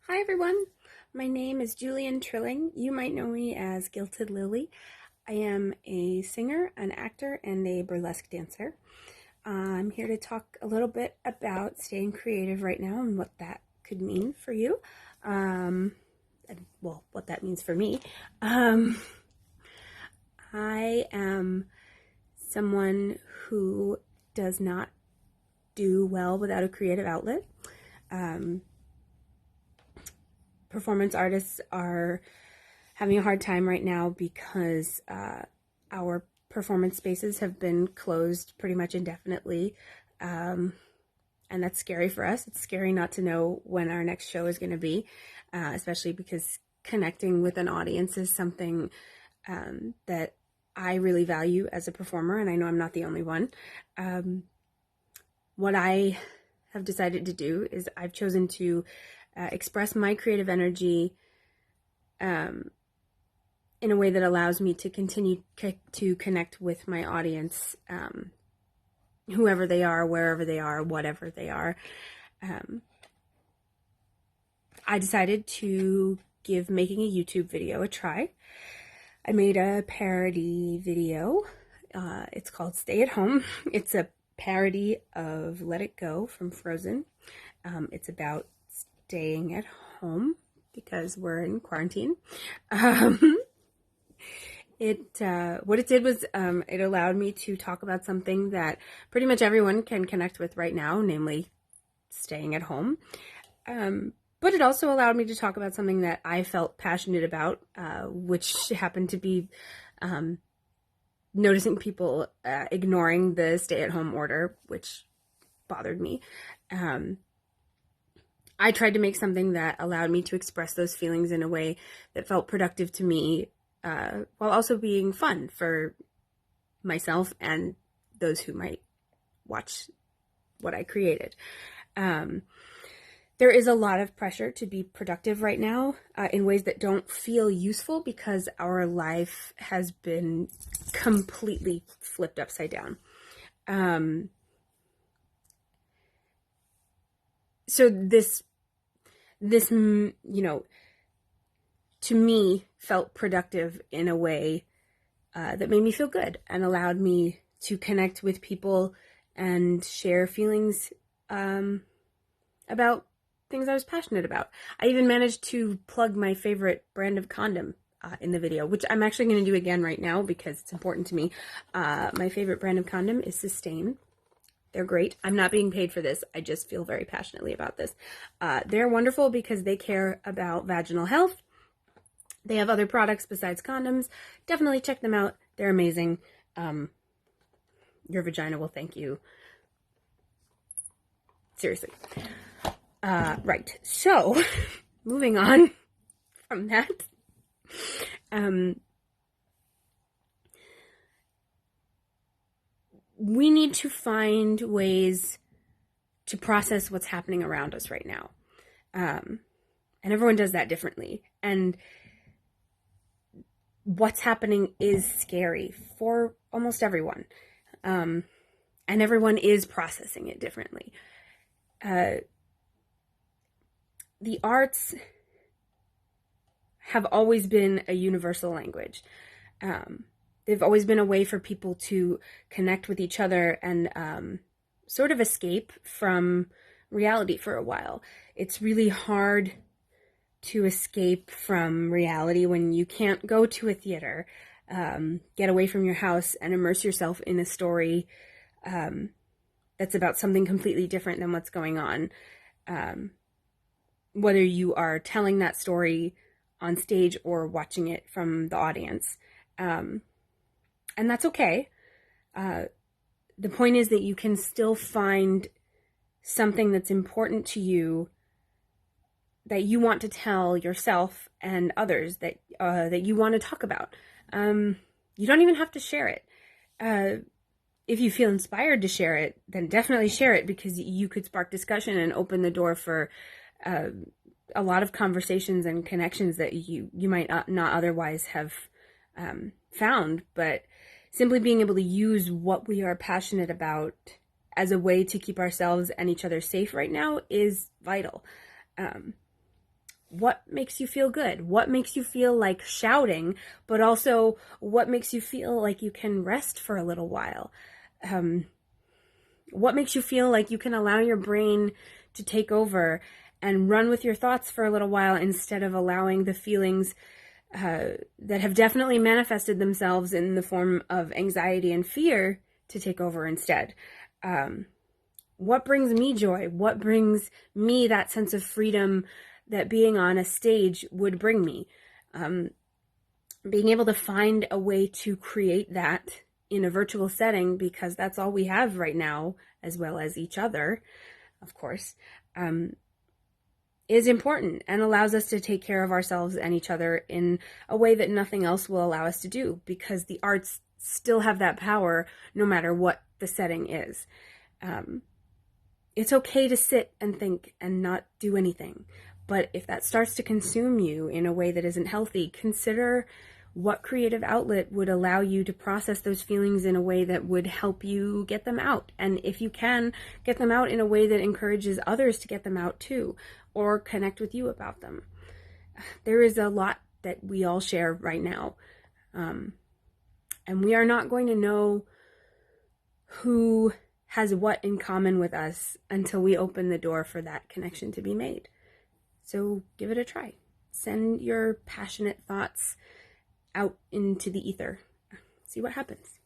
Hi everyone, my name is Julian Trilling. You might know me as Gilted Lily. I am a singer, an actor, and a burlesque dancer. I'm here to talk a little bit about staying creative right now and what that could mean for you. What that means for me. I am someone who does not do well without a creative outlet. Performance artists are having a hard time right now because our performance spaces have been closed pretty much indefinitely. And that's scary for us. It's scary not to know when our next show is going to be, especially because connecting with an audience is something that I really value as a performer, and I know I'm not the only one. What I have decided to do is I've chosen to express my creative energy in a way that allows me to continue to connect with my audience, whoever they are, wherever they are, whatever they are. I decided to give making a YouTube video a try. I made a parody video. It's called Stay at Home. It's a parody of Let It Go from Frozen. It's about staying at home because we're in quarantine. What it did was it allowed me to talk about something that pretty much everyone can connect with right now, namely staying at home. But it also allowed me to talk about something that I felt passionate about, which happened to be noticing people ignoring the stay-at-home order, which bothered me. I tried to make something that allowed me to express those feelings in a way that felt productive to me, while also being fun for myself and those who might watch what I created. There is a lot of pressure to be productive right now in ways that don't feel useful because our life has been completely flipped upside down. So this, to me felt productive in a way that made me feel good and allowed me to connect with people and share feelings about things I was passionate about. I even managed to plug my favorite brand of condom in the video, which I'm actually going to do again right now because it's important to me. My favorite brand of condom is Sustain. They're great. I'm not being paid for this. I just feel very passionately about this. They're wonderful because they care about vaginal health. They have other products besides condoms. Definitely check them out. They're amazing. Your vagina will thank you. Seriously. Right. So, moving on from that. We need to find ways to process what's happening around us right now. And everyone does that differently. And what's happening is scary for almost everyone. And everyone is processing it differently. The arts have always been a universal language. They've always been a way for people to connect with each other and sort of escape from reality for a while. It's really hard to escape from reality when you can't go to a theater, get away from your house and immerse yourself in a story that's about something completely different than what's going on. Whether you are telling that story on stage or watching it from the audience. And that's okay. The point is that you can still find something that's important to you that you want to tell yourself and others that you want to talk about. You don't even have to share it. If you feel inspired to share it, then definitely share it because you could spark discussion and open the door for a lot of conversations and connections that you might not otherwise have found. But simply being able to use what we are passionate about as a way to keep ourselves and each other safe right now is vital. what makes you feel good? What makes you feel like shouting, but also what makes you feel like you can rest for a little while? What makes you feel like you can allow your brain to take over and run with your thoughts for a little while instead of allowing the feelings that have definitely manifested themselves in the form of anxiety and fear to take over instead? What brings me joy? What brings me that sense of freedom that being on a stage would bring me? Being able to find a way to create that in a virtual setting, because that's all we have right now, as well as each other, of course, is important and allows us to take care of ourselves and each other in a way that nothing else will allow us to do, because the arts still have that power no matter what the setting is. It's okay to sit and think and not do anything. But if that starts to consume you in a way that isn't healthy, consider what creative outlet would allow you to process those feelings in a way that would help you get them out. And if you can, get them out in a way that encourages others to get them out too, or connect with you about them. There is a lot that we all share right now. And we are not going to know who has what in common with us until we open the door for that connection to be made. So give it a try. Send your passionate thoughts out into the ether. See what happens.